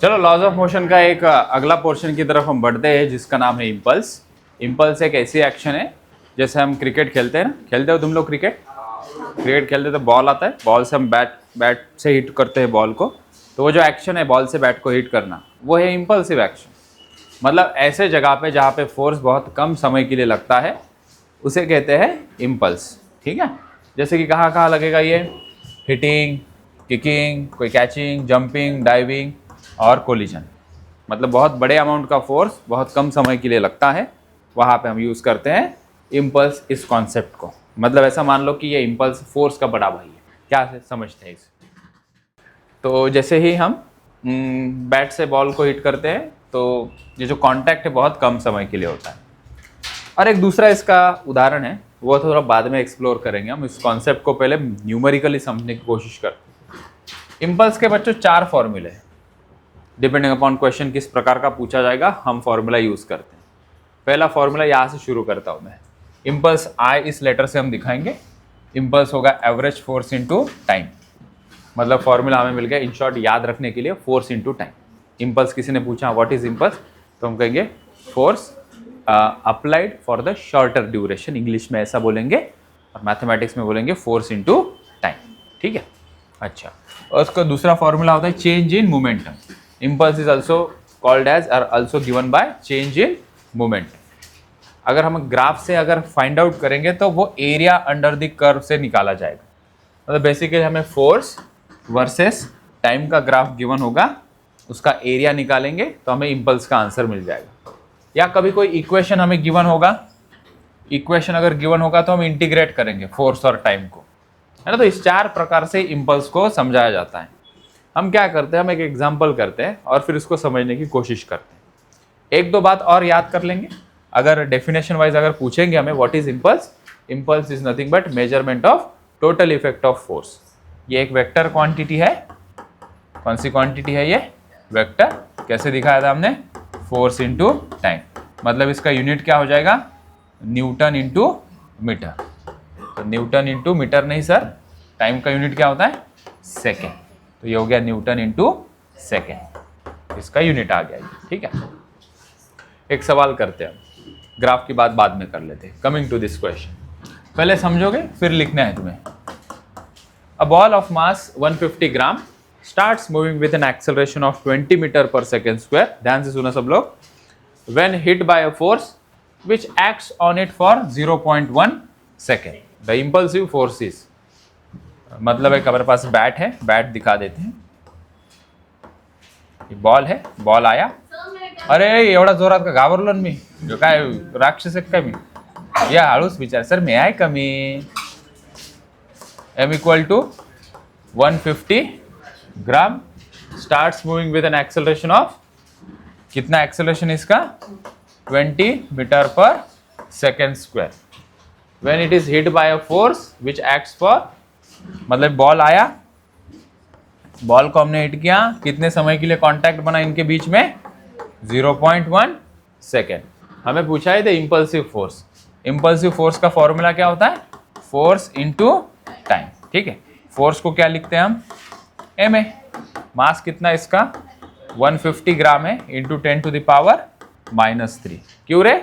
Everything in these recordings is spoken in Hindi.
चलो लॉज ऑफ मोशन का एक अगला पोर्शन की तरफ हम बढ़ते हैं जिसका नाम है इम्पल्स। इम्पल्स एक ऐसी एक्शन है जैसे हम क्रिकेट खेलते हैं ना, खेलते हो तुम लोग क्रिकेट? क्रिकेट खेलते तो बॉल आता है, बॉल से हम बैट से हिट करते हैं बॉल को, तो वो जो एक्शन है बॉल से बैट को हिट करना वो है इम्पल्सिव एक्शन। मतलब ऐसे जगह पे जहाँ पे फोर्स बहुत कम समय के लिए लगता है उसे कहते हैं इम्पल्स। ठीक है, जैसे कि कहाँ कहाँ लगेगा ये? हिटिंग, किकिंग, कोई कैचिंग, जंपिंग, डाइविंग और कोलिजन। मतलब बहुत बड़े अमाउंट का फोर्स बहुत कम समय के लिए लगता है, वहाँ पे हम यूज़ करते हैं इम्पल्स इस कॉन्सेप्ट को। मतलब ऐसा मान लो कि ये इम्पल्स फोर्स का बड़ा भाई है। क्या से समझते हैं इसे? तो जैसे ही हम बैट से बॉल को हिट करते हैं तो ये जो कांटेक्ट है बहुत कम समय के लिए होता है। और एक दूसरा इसका उदाहरण है, वो थोड़ा बाद में एक्सप्लोर करेंगे। हम इस कॉन्सेप्ट को पहले न्यूमेरिकली समझने की कोशिश करते हैं। इम्पल्स के बच्चों 4 फॉर्मूले हैं, डिपेंडिंग अपॉन क्वेश्चन किस प्रकार का पूछा जाएगा हम फॉर्मूला यूज़ करते हैं। पहला फॉर्मूला यहाँ से शुरू करता हूँ मैं। इम्पल्स आई इस लेटर से हम दिखाएंगे। इम्पल्स होगा एवरेज फोर्स इनटू टाइम। मतलब फॉर्मूला हमें मिल गया इन शॉर्ट याद रखने के लिए, फोर्स इनटू टाइम। इम्पल्स किसी ने पूछा व्हाट इज इम्पल्स, तो हम कहेंगे force applied for the shorter duration, English में ऐसा बोलेंगे, और मैथमेटिक्स में बोलेंगे फोर्स इनटू टाइम। ठीक है, अच्छा। और उसका दूसरा फॉर्मूला होता है change in momentum. Impulse is also called as are also given by change in moment. अगर हम ग्राफ से अगर फाइंड आउट करेंगे तो वो एरिया अंडर द कर्व से निकाला जाएगा। मतलब बेसिकली हमें फोर्स वर्सेस टाइम का ग्राफ गिवन होगा, उसका एरिया निकालेंगे तो हमें इम्पल्स का आंसर मिल जाएगा। या कभी कोई इक्वेशन हमें गिवन होगा, इक्वेशन अगर गिवन होगा तो हम इंटीग्रेट करेंगे फोर्स और टाइम को, है ना। तो इस 4 प्रकार से इम्पल्स को समझाया जाता है। हम क्या करते हैं, हम एक एग्जाम्पल करते हैं और फिर उसको समझने की कोशिश करते हैं। एक दो बात और याद कर लेंगे। अगर डेफिनेशन वाइज अगर पूछेंगे हमें what is impulse, impulse is nothing but measurement of total effect of force. ये एक वेक्टर क्वांटिटी है। कौन सी क्वांटिटी है ये? वेक्टर। कैसे दिखाया था हमने? Force into time. मतलब इसका यूनिट क्या हो जाएगा? Newton into metre. तो न्यूटन इनटू मीटर नहीं सर, टाइम का यूनिट क्या होता है? सेकेंड। तो ये हो गया न्यूटन इनटू सेकेंड, इसका यूनिट आ गया ये। ठीक है, एक सवाल करते हैं, ग्राफ की बात बाद में कर लेते हैं। कमिंग टू दिस क्वेश्चन, पहले समझोगे फिर लिखना है तुम्हें। A ball of mass 150 gram starts moving with an acceleration of 20 meter per second square. ध्यान से सुना सब लोग। When hit by a force which acts on it for 0.1 second, the impulsive force is, मतलब एक हमारे पास बैट है, बैट दिखा देते हैं। ये बॉल है, बॉल आया, अरे एवढा जोरात का घाबरलो ना मी, काय राक्षस आहे काय मी? या हळूच विचार सर, मी आहे कमी। m equal to 150 gram starts moving with an acceleration of, कितना एक्सेलरेशन इसका? 20 मीटर पर second square. when it is hit by a force which acts for, मतलब बॉल आया, बॉल को हमने हिट किया, कितने समय के लिए कांटेक्ट बना इनके बीच में? 0.1 सेकेंड। हमें पूछा है the impulsive force. Impulsive force का फॉर्मूला क्या होता है? Force into time. ठीक है, फोर्स को क्या लिखते हैं हम? M A. मास कितना इसका? 150 ग्राम है, इंटू 10 टू द पावर -3। क्यों रे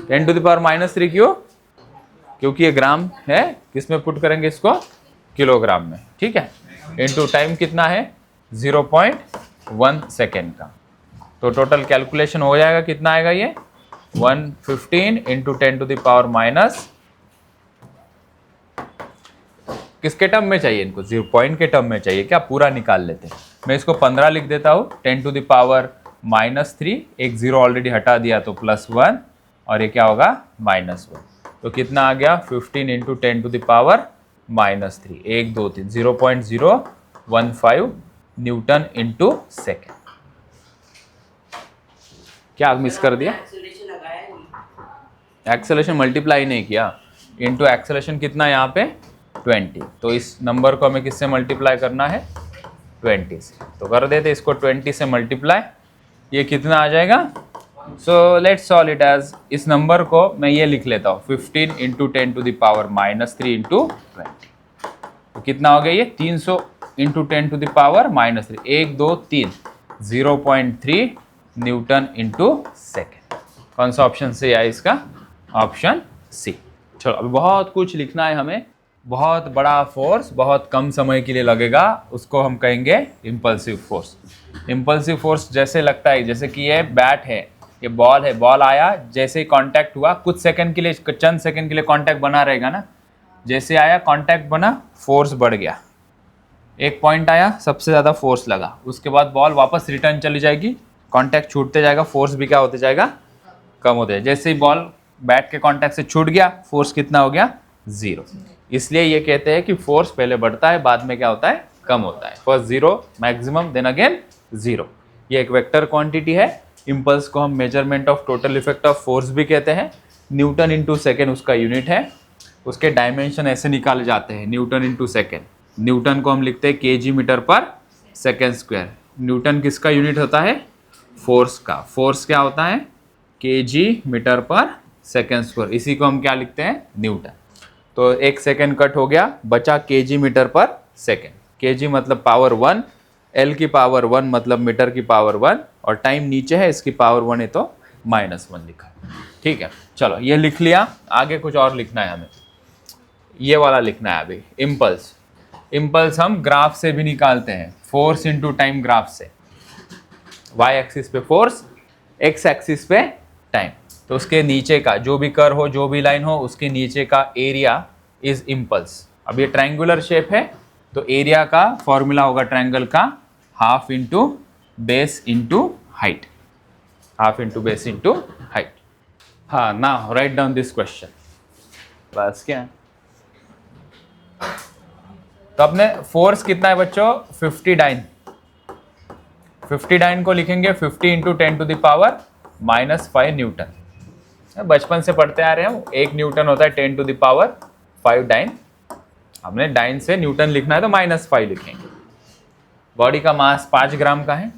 10 टू द पावर -3 क्यों? क्योंकि ये ग्राम है, किसमें पुट करेंगे इसको? किलोग्राम में। ठीक है, इंटू टाइम कितना है? 0.1 सेकेंड का। तो टोटल कैलकुलेशन हो जाएगा, कितना आएगा ये? 115 into 10 to the power minus, किसके टर्म में चाहिए इनको? 0 पॉइंट के टर्म में चाहिए क्या? पूरा निकाल लेते हैं। मैं इसको 15 लिख देता हूँ, 10 टू द पावर -3, एक 0 ऑलरेडी हटा दिया तो +1, और ये क्या होगा? -1। तो कितना आ गया? 15 into 10 to the power -3, 1 2 3, 0.015 newton into second. क्या मिस कर दिया? एक्सेलरेशन मल्टीप्लाई नहीं किया, इंटू एक्सेलरेशन कितना यहाँ पे? 20। तो इस नंबर को हमें किससे मल्टीप्लाई करना है? 20 से। तो कर देते इसको 20 से मल्टीप्लाई, ये कितना आ जाएगा? So let's solve it as, इस नंबर को मैं ये लिख लेता हूँ 15 into 10 to the power -3 into 20। तो कितना हो गया ये? 300 into 10 to the power -3, 1 2 3, 0.3 newton into second. कौन सा ऑप्शन सही है इसका? Option C. चलो अभी बहुत कुछ लिखना है हमें। बहुत बड़ा फोर्स बहुत कम समय के लिए लगेगा, उसको हम कहेंगे इम्पल्सिव फोर्स। इम्पल्सिव फोर्स जैसे लगता है जैसे कि ये बैट है, ये बॉल है, बॉल आया, जैसे ही कांटेक्ट हुआ कुछ सेकंड के लिए, चंद सेकंड के लिए कांटेक्ट बना रहेगा ना, जैसे आया कांटेक्ट बना, फोर्स बढ़ गया, एक पॉइंट आया, सबसे ज़्यादा फोर्स लगा, उसके बाद बॉल वापस रिटर्न चली जाएगी, कांटेक्ट छूटते जाएगा, फोर्स भी क्या होते जाएगा? कम होते जाएगा। जैसे ही बॉल बैट के कांटेक्ट से छूट गया, फोर्स कितना हो गया? 0। इसलिए ये कहते हैं कि फोर्स पहले बढ़ता है, बाद में क्या होता है? कम होता है। First 0 maximum, then again 0। ये एक वेक्टर क्वांटिटी है। इम्पल्स को हम measurement of total effect of force भी कहते हैं। न्यूटन इंटू सेकेंड उसका यूनिट है। उसके डायमेंशन ऐसे निकाले जाते हैं, न्यूटन इंटू सेकेंड। न्यूटन को हम लिखते हैं kg मीटर पर सेकेंड स्क्वायर। न्यूटन किसका यूनिट होता है? फोर्स का। फोर्स क्या होता है? kg मीटर पर सेकेंड स्क्वायर। इसी को हम क्या लिखते हैं? न्यूटन। तो एक सेकेंड कट हो गया, बचा kg मीटर पर सेकेंड। kg मतलब पावर 1, L की पावर 1 मतलब मीटर की पावर 1, और टाइम नीचे है, इसकी पावर 1 है तो -1 लिखा। ठीक है, चलो ये लिख लिया। आगे कुछ और लिखना है हमें, ये वाला लिखना है अभी, इम्पल्स। इम्पल्स हम ग्राफ से भी निकालते हैं, फोर्स इंटू टाइम ग्राफ से। y एक्सिस पे फोर्स, x एक्सिस पे टाइम। तो उसके नीचे का जो भी कर्व हो, जो भी लाइन हो, उसके नीचे का एरिया इज इम्पल्स। अब ये ट्रायंगुलर शेप है, तो एरिया का फॉर्मूला होगा ट्रायंगल का half into base into height. Half into base into height. हाँ, now write down this question. बस क्या है? तो अपने फोर्स कितना है बच्चों? 59। 59 को लिखेंगे 50 into 10 to the power -5 newton. बचपन से पढ़ते आ रहे हैं, 1 न्यूटन होता है 10 टू द पावर 5 डाइन। हमने डाइन से न्यूटन लिखना है तो -5 लिखेंगे। बॉडी का मास 5 ग्राम का है।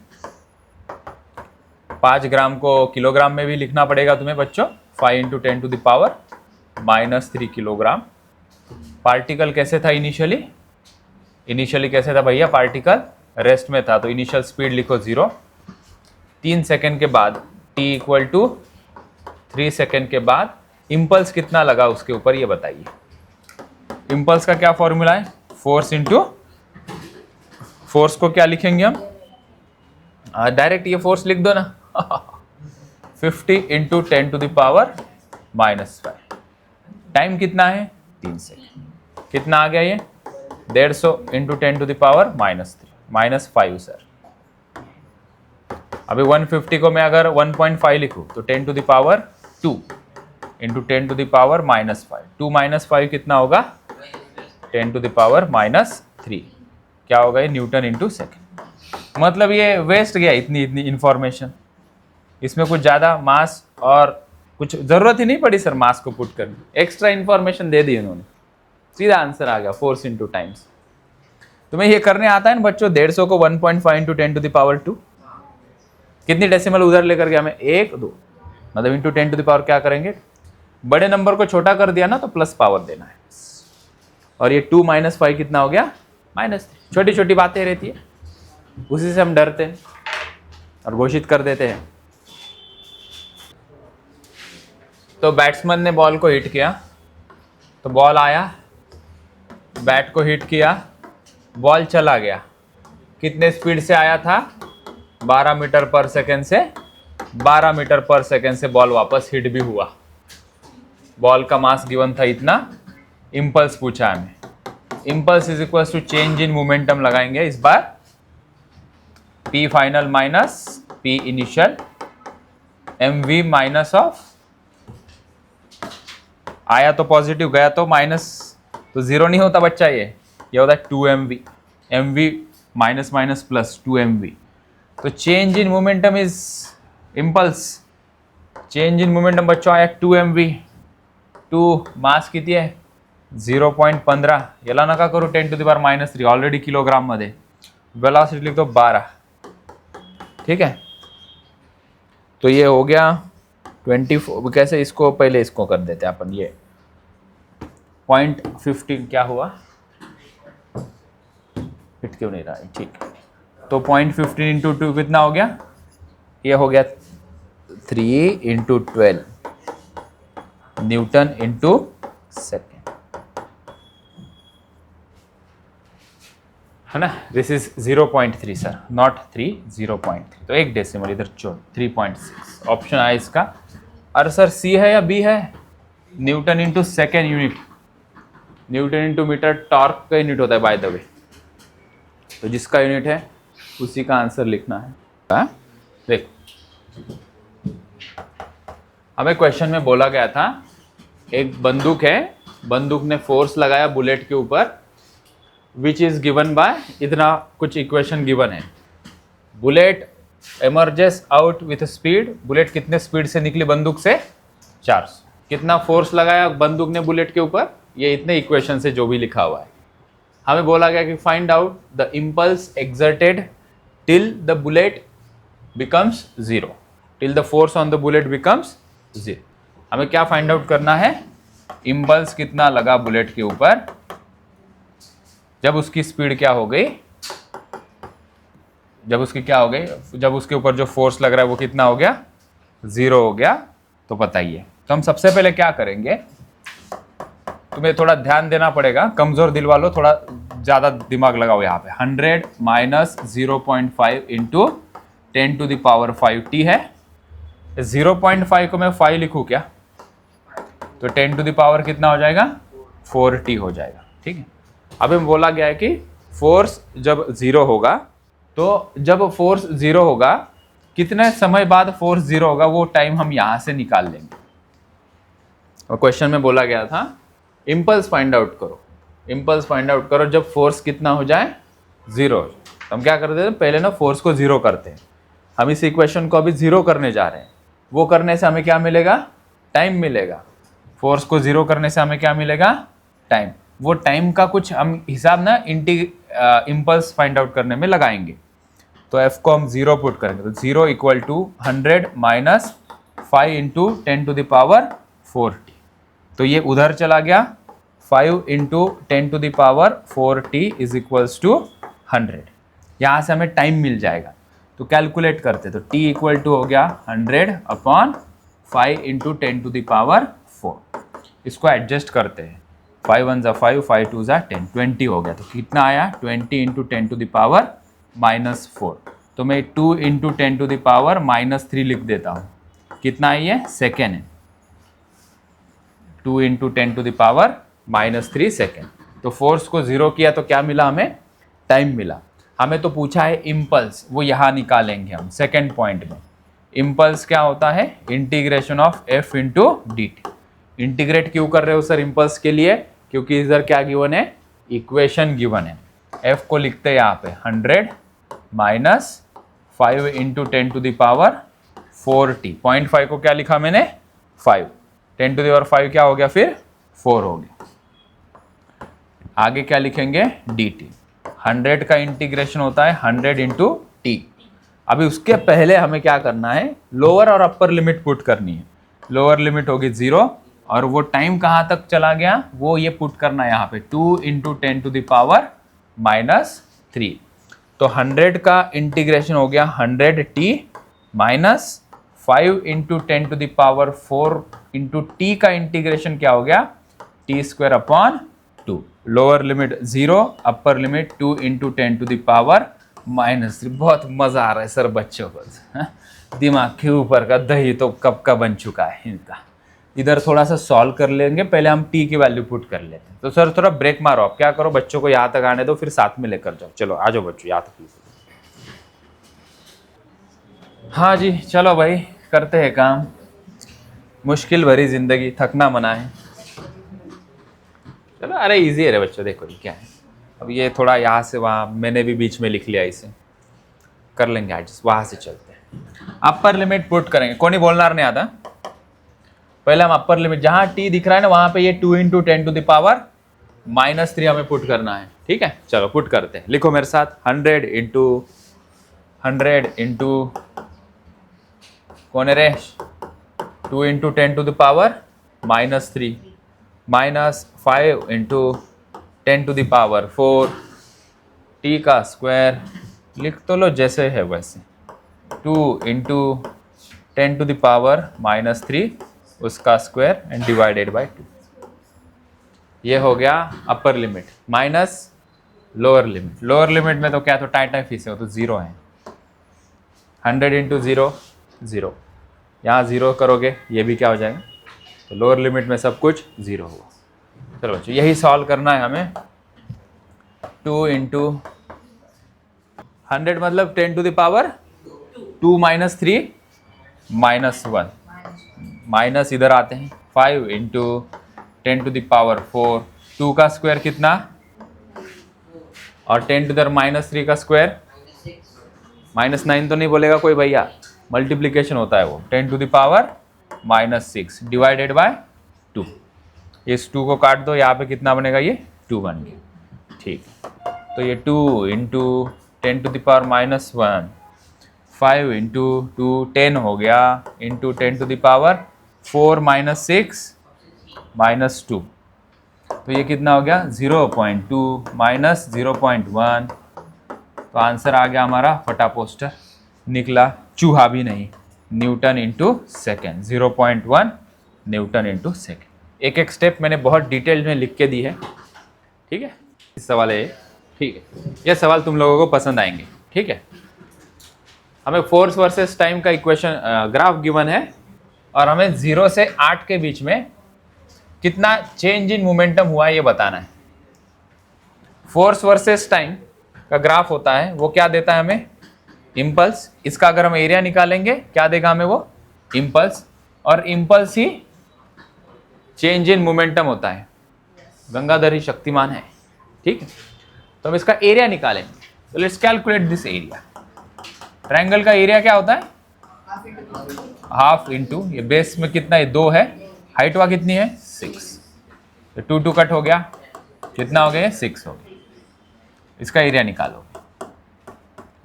5 ग्राम को किलोग्राम में भी लिखना पड़ेगा तुम्हें बच्चों। 5 into 10 to the power -3 kilogram. Particle कैसे था इनिशियली? इनिशियली कैसे था भैया? पार्टिकल रेस्ट में था, तो इनिशियल स्पीड लिखो 0। 3 सेकेंड के बाद t इक्वल टू 3 सेकेंड के बाद इम्पल्स कितना लगा उसके ऊपर, ये बताइए। इम्पल्स का क्या फॉर्मूला है? फोर्स इंटू, फोर्स को क्या लिखेंगे हम? डायरेक्ट ये फोर्स लिख दो ना। 50 into 10 to the power -5। Time कितना है? 3 सेकेंड। कितना आ गया ये? 150 into 10 to the power -5 sir. अभी 150 को मैं अगर 1.5 लिखूँ तो 10 to the power 2 into 10 to the power -5। 2 -5 कितना होगा? 10 टू द पावर -3। क्या होगा ये? Newton into second. मतलब ये वेस्ट गया इतनी इंफॉर्मेशन। इसमें कुछ ज़्यादा मास और कुछ ज़रूरत ही नहीं पड़ी सर मास को पुट करनी, एक्स्ट्रा इंफॉर्मेशन दे दी उन्होंने, सीधा आंसर आ गया फोर्स इंटू टाइम्स। तुम्हें ये करने आता है ना बच्चों? 150 को 1.5 इंटू 10 टू द पावर 2। कितनी डेसिमल उधर लेकर गया मैं? 1 2, मतलब इंटू 10 टू द पावर क्या करेंगे? बड़े नंबर को छोटा कर दिया ना तो प्लस पावर देना है। और ये 2 -5 कितना हो गया? -3। छोटी छोटी बातें रहती है, उसी से हम डरते हैं और घोषित कर देते हैं। तो बैट्समैन ने बॉल को हिट किया, तो बॉल आया, बैट को हिट किया, बॉल चला गया। कितने स्पीड से आया था? 12 मीटर पर सेकेंड से 12 मीटर पर सेकेंड से बॉल वापस हिट भी हुआ। बॉल का मास गिवन था इतना, इम्पल्स पूछा हमें। Impulse is equal to change in momentum लगाएंगे इस बार। P final minus P initial, mv minus of, आया तो पॉजिटिव, गया तो माइनस, तो 0 नहीं होता बच्चा, ये होता है 2mv। mv minus minus plus 2mv। तो change in momentum is impulse. Change in momentum बच्चों आया 2mv। 2 मास किती आहे? 0.15। याला नका करू 10 to the power -3, already kilogram मध्ये। वेलोसिटी लिख दो 12। ठीक है, तो ये हो गया 24। कैसे इसको, पहले इसको कर देते हैं अपन। ये 0.15 क्या हुआ? हिट क्यों नहीं रहा है? ठीक है, तो 0.15 इंटू 2 कितना हो गया? ये हो गया 3 इंटू 12 न्यूटन इंटू सेकेंड, है ना। दिस इज 0.3 सर, नॉट 3, 0.3, तो एक डेसिमल इधर छोड़, 3.6 ऑप्शन है इसका। और सर सी है या बी है? Newton into second unit, newton into metre torque का यूनिट होता है बाय द वे, तो जिसका यूनिट है उसी का आंसर लिखना है। देखो हमें क्वेश्चन में बोला गया था एक बंदूक है, बंदूक ने फोर्स लगाया बुलेट के ऊपर, विच इज गिवन बाय इतना कुछ इक्वेशन गिवन है। Bullet emerges out with speed, bullet कितने स्पीड से निकली बंदूक से? 400। कितना फोर्स लगाया बंदूक ने बुलेट के ऊपर? ये इतने इक्वेशन से जो भी लिखा हुआ है। हमें बोला गया कि find out the impulse exerted till the bullet becomes zero, till the force on the bullet becomes zero. हमें क्या फाइंड आउट करना है? इम्पल्स कितना लगा बुलेट के ऊपर जब उसकी स्पीड क्या हो गई, जब उसकी क्या हो गई, जब उसके ऊपर जो फोर्स लग रहा है वो कितना हो गया? जीरो हो गया। तो बताइए। तो हम सबसे पहले क्या करेंगे, तुम्हें थोड़ा ध्यान देना पड़ेगा, कमजोर दिल वालों थोड़ा ज्यादा दिमाग लगाओ यहाँ पे। 100 minus 0.5 into 10 to the power 5t है। 0.5 को मैं 5 लिखूँ क्या? तो 10 टू द पावर कितना हो जाएगा? 4t हो जाएगा। ठीक है। अभी बोला गया है कि फोर्स जब जीरो होगा, तो जब फोर्स जीरो होगा कितने समय बाद फोर्स जीरो होगा वो टाइम हम यहाँ से निकाल लेंगे। और क्वेश्चन में बोला गया था इम्पल्स फाइंड आउट करो, इम्पल्स फाइंड आउट करो जब फोर्स कितना हो जाए? जीरो। तो हम क्या करते हैं, पहले ना फोर्स को जीरो करते हैं। हम इस इक्वेशन को अभी जीरो करने जा रहे हैं। वो करने से हमें क्या मिलेगा? टाइम मिलेगा। फोर्स को जीरो करने से हमें क्या मिलेगा? टाइम। वो टाइम का कुछ हम हिसाब ना इम्पल्स फाइंड आउट करने में लगाएंगे। तो एफ को हम जीरो पुट करेंगे, तो zero equal to 100 minus 5 into 10 to the power 4t। तो ये उधर चला गया, 5 into 10 to the power 4t is equals to 100। यहाँ से हमें टाइम मिल जाएगा। तो कैलकुलेट करते, तो t इक्वल टू हो गया 100 upon 5 into 10 to the power 4। इसको एडजस्ट करते हैं, 5 1 ज़ा 5, 5 2 ज़ा 10, 20 हो गया। तो कितना आया? 20 इंटू 10 टू द पावर -4। तो मैं 2 इंटू 10 टू द पावर -3 लिख देता हूँ। कितना है ये? सेकेंड है। 2 into 10 to the power -3 second. तो फोर्स को जीरो किया तो क्या मिला हमें? टाइम मिला। हमें तो पूछा है इम्पल्स, वो यहाँ निकालेंगे हम सेकेंड पॉइंट में। इम्पल्स क्या होता है? Integration of f into dt। Integrate क्यों कर रहे हो सर इम्पल्स के लिए? क्योंकि इधर क्या गिवन है? इक्वेशन गिवन है। f को लिखते हैं यहाँ पे 100 minus 5 into 10 to the power 4t। 0.5 को क्या लिखा मैंने? 5। 10 टू द पावर 5 क्या हो गया फिर? 4 हो गया। आगे क्या लिखेंगे? dt। 100 का इंटीग्रेशन होता है 100 इंटू t। अभी उसके पहले हमें क्या करना है? लोअर और अपर लिमिट पुट करनी है। लोअर लिमिट होगी 0 और वो टाइम कहाँ तक चला गया वो ये पुट करना है यहाँ पे, 2 इंटू 10 टू द पावर -3। तो 100 का इंटीग्रेशन हो गया 100t minus 5 into 10 to the power 4 into t का इंटीग्रेशन क्या हो गया? t square upon 2। Lower limit 0, upper limit 2 into 10 to the power -3। बहुत मजा आ रहा है सर बच्चों को। दिमाग के ऊपर का दही तो कब का बन चुका है इनका। इधर थोड़ा सा सॉल्व कर लेंगे, पहले हम t की वैल्यू पुट कर लेते हैं। तो सर थोड़ा ब्रेक मारो, आप क्या करो, बच्चों को यहाँ तक आने दो, फिर साथ में लेकर जाओ। चलो आ जाओ बच्चों यहाँ तक। हाँ जी चलो भाई करते हैं काम। मुश्किल भरी जिंदगी, थकना मना है। चलो अरे इजी है रे बच्चों, देखो ये क्या है। अब ये थोड़ा यहाँ से वहाँ मैंने भी बीच में लिख लिया, इसे कर लेंगे एडजस्ट। वहाँ से चलते हैं, अपर लिमिट पुट करेंगे। कौन ही बोलना नहीं आता। पहले हम अपर लिमिट, जहाँ t दिख रहा है ना वहाँ पे ये 2 इंटू 10 टू द पावर -3 हमें पुट करना है। ठीक है चलो पुट करते हैं, लिखो मेरे साथ। 100 इंटू कौन है रे? 2 into 10 to the power -3 minus 5 into 10 to the power 4 t का स्क्वायर। लिख तो लो जैसे है वैसे, 2 इंटू 10⁻³ उसका स्क्वायर एंड डिवाइडेड बाय 2। ये हो गया upper limit minus lower limit. Lower limit में तो क्या तो टाई फीस है, वो तो 0 है। 100 इंटू 0 0, यहाँ 0 करोगे ये भी क्या हो जाएगा, तो लोअर लिमिट में सब कुछ 0 हुआ। चलो बच्चों यही सॉल्व करना है हमें। 2 इंटू 100 मतलब 10⁻² माइनस 3 माइनस 1, माइनस इधर आते हैं। 5 इंटू 10⁻⁴, 2 का स्क्वायर कितना, और 10⁻³ का स्क्वायर -9 तो नहीं बोलेगा कोई भैया, मल्टीप्लिकेशन होता है वो। 10⁻⁻6 डिवाइडेड बाय 2। इस 2 को काट दो, यहाँ पे कितना बनेगा, ये 2 बन गया। ठीक, तो ये 2 इंटू 10⁻⁻1, 5 इंटू 2 10 हो गया, इंटू 10⁻⁴ माइनस 6 माइनस 2, तो ये कितना हो गया 0.2 माइनस 0.1। तो आंसर आ गया हमारा, फटापोस्टर निकला, चूहा भी नहीं, Newton into second. 0.1 Newton into second. एक एक स्टेप मैंने बहुत डिटेल में लिख के दी है, ठीक है। इस सवाल है, ठीक है, ये सवाल तुम लोगों को पसंद आएंगे, ठीक है। हमें फोर्स वर्सेस टाइम का इक्वेशन ग्राफ गिवन है, और हमें 0 से 8 के बीच में कितना चेंज इन मोमेंटम हुआ है ये बताना है। फोर्स वर्सेस टाइम का ग्राफ होता है, वो क्या देता है हमें, इम्पल्स। इसका अगर हम एरिया निकालेंगे क्या देगा हमें, वो इम्पल्स, और impulse he change in momentum होता है। गंगाधर ही शक्तिमान है, ठीक है। तो हम इसका एरिया निकालेंगे, तो let's calculate this area. Triangle का एरिया क्या होता है, हाफ इंटू, ये बेस में कितना है 2 है, हाइट वा कितनी है 6, तो 2 2 कट हो गया, कितना हो गया 6 हो गया। इसका एरिया निकालो,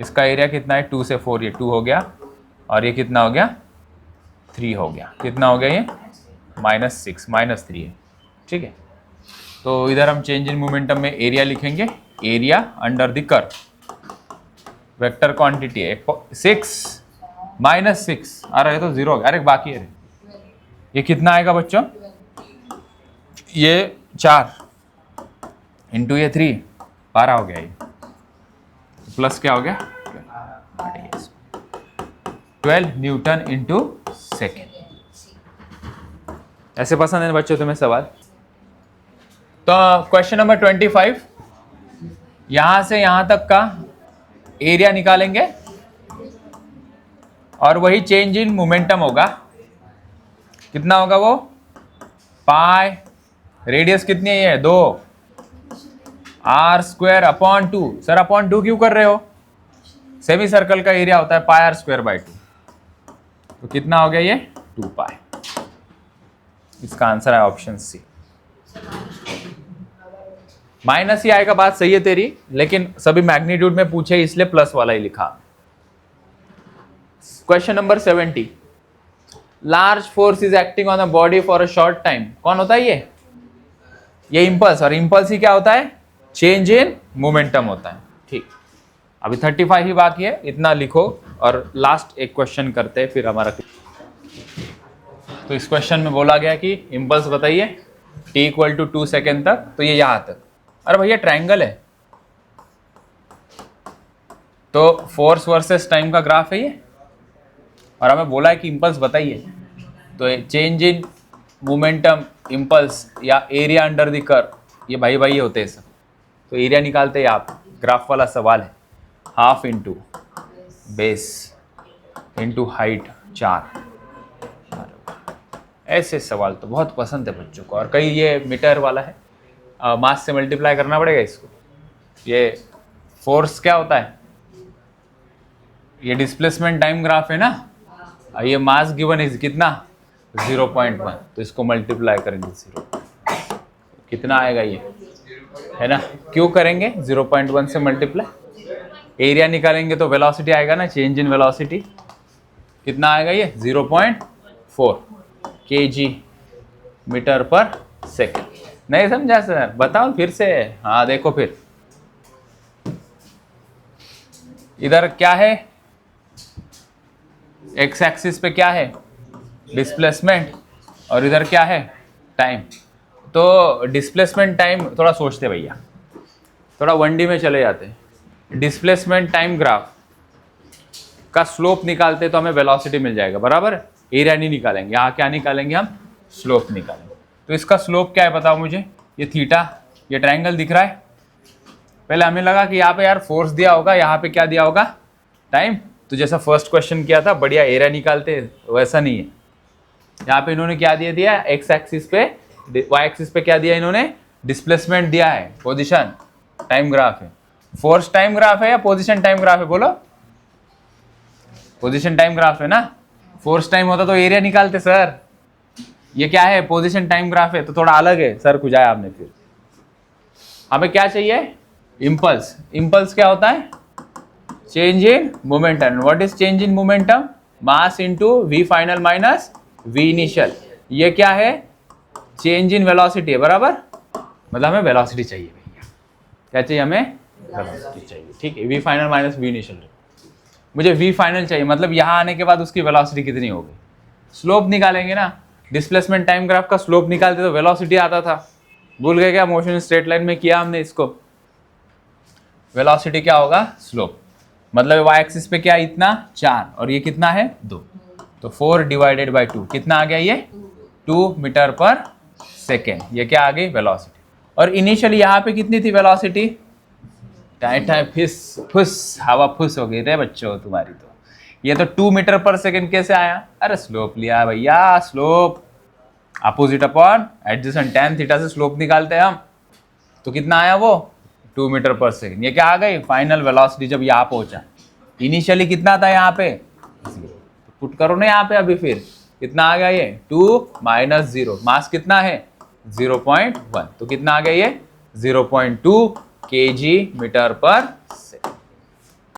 इसका एरिया कितना है 2 से 4, ये 2 हो गया, और ये कितना हो गया 3 हो गया, कितना हो गया ये -6 -3 है, ठीक है। तो इधर हम चेंज इन मोमेंटम में एरिया लिखेंगे, area under the curve, vector quantity है 6 -6 आ रहा है, तो 0 हो गया, अरे बाकी है, ये कितना आएगा बच्चों, ये 4 इंटू ये 3 12 हो गया, ये प्लस क्या हो गया 12 न्यूटन इंटू सेकेंड। ऐसे पसंद है बच्चों तुम्हें सवाल। तो क्वेश्चन नंबर 25, यहां से यहां तक का एरिया निकालेंगे, और वही चेंज इन मोमेंटम होगा, कितना होगा वो, पाई, रेडियस कितनी है ये 2, r² अपॉन 2। सर अपॉन 2 क्यों कर रहे हो, सेमी सर्कल का एरिया होता है πr²/2, तो कितना हो गया ये 2 पाई। इसका आंसर है ऑप्शन सी। माइनस ही आएगा, बात सही है तेरी, लेकिन सभी मैग्नीट्यूड में पूछे इसलिए प्लस वाला ही लिखा। Question number 70, large force is acting on the body for a short time. कौन होता है ये इम्पल्स, और इम्पल्स ही क्या होता है, चेंज इन मोमेंटम होता है, ठीक। अभी 35 ही बाकी है, इतना लिखो, और लास्ट एक क्वेश्चन करते हैं फिर हमारा। तो इस क्वेश्चन में बोला गया कि इम्पल्स बताइए t = 2 सेकेंड तक, तो ये यहां तक। अरे भैया ट्रायंगल है, तो फोर्स वर्सेस टाइम का ग्राफ है ये, और हमें बोला है कि इम्पल्स बताइए, तो चेंज इन मोमेंटम, इम्पल्स या एरिया अंडर द कर्व, ये भाई भाई होते हैं सब। तो एरिया निकालते हैं आप, ग्राफ वाला सवाल है, half into base into height 4। ऐसे सवाल तो बहुत पसंद है बच्चों को, और कई ये मीटर वाला है, मास से मल्टीप्लाई करना पड़ेगा इसको। ये फोर्स क्या होता है, ये डिस्प्लेसमेंट टाइम ग्राफ है ना, ये मास गिवन इज कितना 0.1, तो इसको मल्टीप्लाई करेंगे 0, कितना आएगा ये, है ना। क्यों करेंगे 0.1 से मल्टीप्लाई, एरिया निकालेंगे तो वेलोसिटी आएगा ना, चेंज इन वेलोसिटी, कितना आएगा ये 0.4 kg/s। नहीं समझा सर, बताओ फिर से, हाँ देखो फिर, इधर क्या है, एक्स एक्सिस पे क्या है, डिस्प्लेसमेंट, और इधर क्या है, टाइम। तो डिस्प्लेसमेंट टाइम थोड़ा सोचते भैया, थोड़ा 1D में चले जाते हैं। डिस्प्लेसमेंट टाइम ग्राफ का स्लोप निकालते तो हमें वेलोसिटी मिल जाएगा, बराबर। एरिया नहीं निकालेंगे, यहाँ क्या निकालेंगे हम, स्लोप निकालेंगे। तो इसका स्लोप क्या है बताओ मुझे, ये थीटा, ये ट्रायंगल दिख रहा है। पहले हमें लगा कि यहाँ पे यार फोर्स दिया होगा, यहाँ पे क्या दिया होगा, टाइम। तो जैसा फर्स्ट क्वेश्चन किया था बढ़िया एरिया निकालते, वैसा नहीं है। यहाँ पे इन्होंने क्या दिया, एक्स एक्सिस पे, वाई एक्सिस पे क्या दिया इन्होंने, डिस्प्लेसमेंट दिया है, पोजीशन टाइम ग्राफ है। फोर्स टाइम ग्राफ है या पोजीशन टाइम ग्राफ है, बोलो। पोजीशन टाइम ग्राफ है ना। फोर्स टाइम होता तो एरिया निकालते सर। ये क्या है, पोजीशन टाइम ग्राफ है, तो थोड़ा अलग है सर, कुछ आया आपने। फिर हमें क्या चाहिए, इम्पल्स। इम्पल्स क्या होता है, change in momentum. What is change in momentum, mass into v final minus v initial. ये क्या है, चेंज इन वेलोसिटी है, बराबर। मतलब हमें वेलोसिटी चाहिए भैया, क्या चाहिए हमें, वेलोसिटी चाहिए, ठीक है। V final minus v initial, मुझे वी फाइनल चाहिए, मतलब यहाँ आने के बाद उसकी वेलोसिटी कितनी होगी। स्लोप निकालेंगे ना, डिस्प्लेसमेंट टाइम ग्राफ का स्लोप निकालते तो वेलोसिटी आता था। भूल गए क्या, मोशन स्ट्रेट लाइन में किया हमने इसको। वेलोसिटी क्या होगा, स्लोप। मतलब वाई एक्सिस पे क्या, इतना 4, और ये कितना है 2, तो 4 डिवाइडेड बाई 2 कितना आ गया, ये 2 मीटर पर सेकेंड। ये क्या आ गई, वेलोसिटी। और इनिशियली यहाँ पे कितनी थी वेलोसिटी, टाइम टाइम फिस फुस, हवा फुस हो गई रे बच्चों तुम्हारी। तो ये तो 2 मीटर पर सेकेंड कैसे आया, अरे स्लोप लिया भैया, slope opposite upon adjacent tan theta से स्लोप निकालते हैं हम। तो कितना आया वो, 2 मीटर पर सेकेंड। ये क्या आ गई, फाइनल वेलोसिटी जब यहाँ पहुंचा। इनिशियली कितना था यहाँ पे, तो पुट करो ना यहाँ पे अभी, फिर कितना आ गया ये 2 माइनस 0, मास कितना है 0.1, तो कितना आ गया ये 0.2 kg मीटर पर